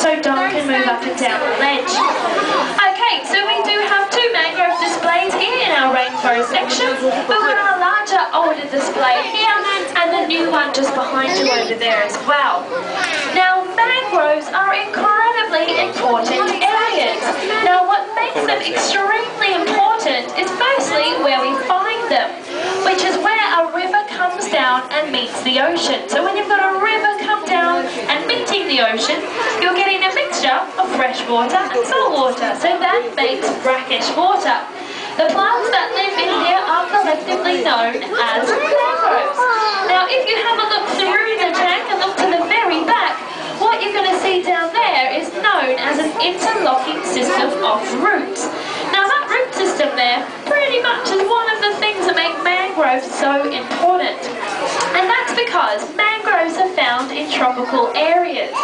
so Dom can move up and down the ledge. Okay, so we do have 2 mangrove displays here in our rainforest section. We've got our larger, older display here, and the new one just behind you over there as well. Now, mangroves are incredibly important areas. Now, what makes them extremely important is firstly where we find them, which is where a river comes down and meets the ocean. So when you've got a river come down and meeting the ocean, you're getting a mixture of fresh water and salt water. So that makes brackish water. The plants that live in here are collectively known as mangroves. Now, if you have a look through the tank and look to the very back, what you're going to see down there is known as an interlocking system of roots. Now, that root system there pretty much is one of the things that make mangroves so important. And that's because mangroves are found in tropical areas.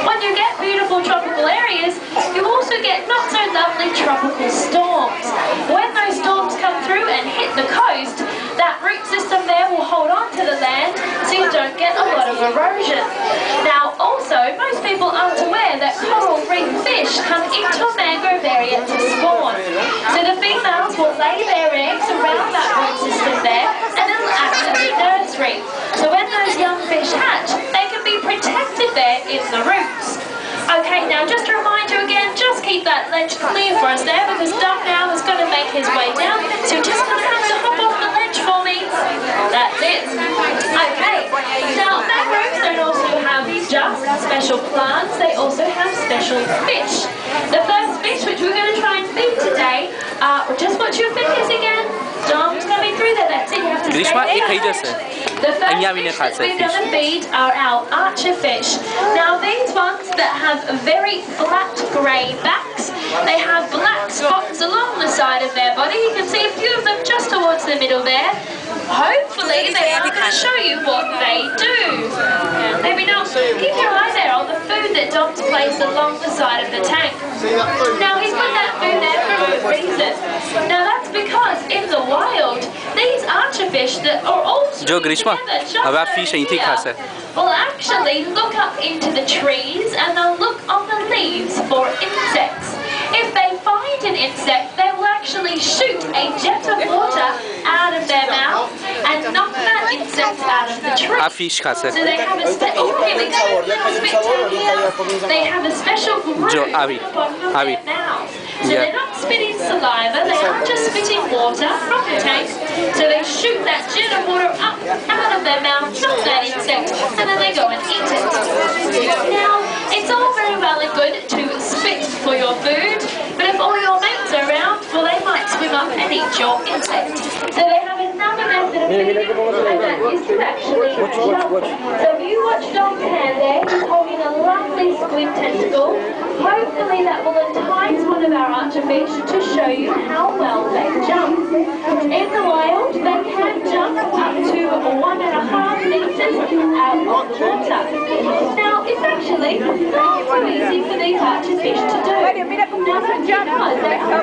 When you get beautiful tropical areas, you also get not so lovely tropical storms. When those storms come through and hit the coast, that root system there will hold on to the land so you don't get a lot of erosion. Now also, most people aren't aware that coral reef fish come into a mangrove area to spawn. So the females will lay their eggs around that root system there and it'll act as a nursery. So when those young fish hatch, they can be protected there in the roots. Okay, now just to remind you again, just keep that ledge clear for us there because Doug now is going to make his way down. So you're just going to have to hop off the ledge for me. That's it. Okay, now mangroves don't also have just special plants, they also have special fish. The first fish which we're going to try and feed today, just watch your fingers again. Dom's coming through there, that's it, you have to stay there. The first fish that we're going to feed are our archer fish. Now these ones that have very flat grey backs, they have black spots along the side of their body. You can see a few of them just towards the middle there. Hopefully they are going to show you what they do. Maybe not. Keep your eye there on the food that Dom's placed along the side of the tank. Now he's put that food there for a good reason. Now that's because in the wild, these archer fish that are all will actually look up into the trees and they'll look on the leaves for insects. If they find an insect, they will actually shoot a jet of water out of their mouth and knock that insect out of the tree. So they have a special, they have a special grip on their mouth. So they're not spitting saliva, they aren't just spitting water from the tank. So they shoot that jet of water up out of their mouth, knock that insect, and then they go and eat it. Now, it's all very well and good to spit for your food, but if all your mates are around, well, they might swim up and eat your insect. So they have another method of feeding, and that is to actually jump. So if you watch Dom's hand there, he's holding a lovely squid tentacle. Hopefully that will entice one of our archer fish to show you how well they jump. In the wild, they can jump up to 1.5 meters out of the water. Now, it's actually not so easy for these archer fish to do. Now, that's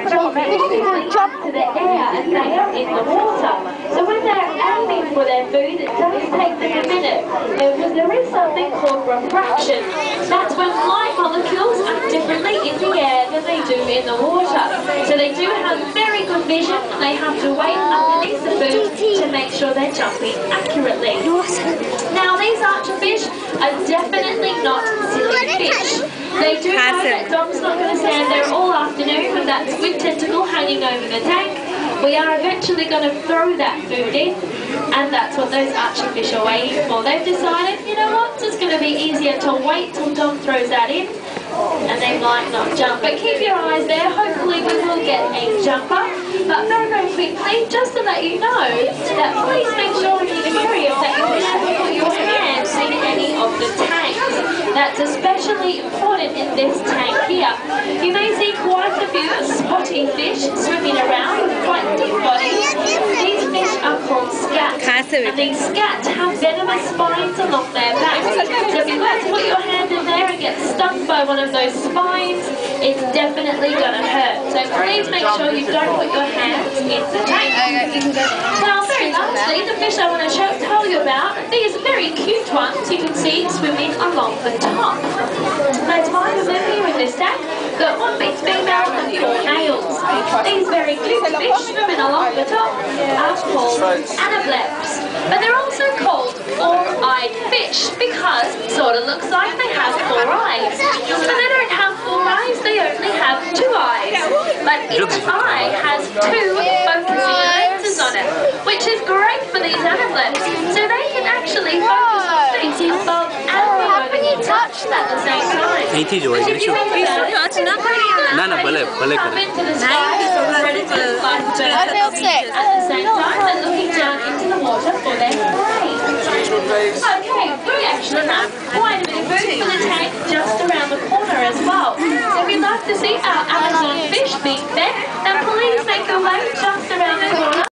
because they are jumping to the air and they are in the water. So when they're aiming for their food, it does take them a minute. Because there is something called refraction. That's when light molecules act differently in the air than they do in the water. So they do have very good vision. They have to wait underneath the food to make sure they're jumping accurately. Now these archer fish are definitely not silly fish. They do know that Dom's not going to stand there all afternoon with that squid tentacle hanging over the tank. We are eventually going to throw that food in, and that's what those archer fish are waiting for. They've decided, you know what, it's going to be easier to wait till Dom throws that in, and they might not jump. But keep your eyes there, hopefully we will get a jumper. But very, very quickly, just to let you know that please make sure when you're curious that you never put your hands in any of the tanks. That's especially important in this tank here. You may see quite a few spotty fish swimming around with quite deep bodies. These fish are called scats, and these scats have venomous spines along their backs. So if you like to put your hand in there and get stung by one of those spines, it's definitely going to hurt. So please make sure you don't put your hands in the tank. Now very lastly, the fish I want to tell you about, these very cute ones you can see swimming along the top. There's 5 of them here got one big female and 4 males. These very cute fish swimming along the top are called anableps. But they're also called 4-eyed fish because it sort of looks like they have 4 eyes. But they don't have 4 eyes, they only have 2 eyes. But each eye has 2 focusing lenses on it, which is great for these anableps. So they can actually focus on things above and below the touch at the same time. Which if you think about it, it's pretty good. No, Up into the sky for predators like birds at the same time and looking down into the water for their prey. Okay, we actually have quite a bit of food for the tank just around the corner as well. So if you'd like to see our Amazon fish being fed, then please make your way just around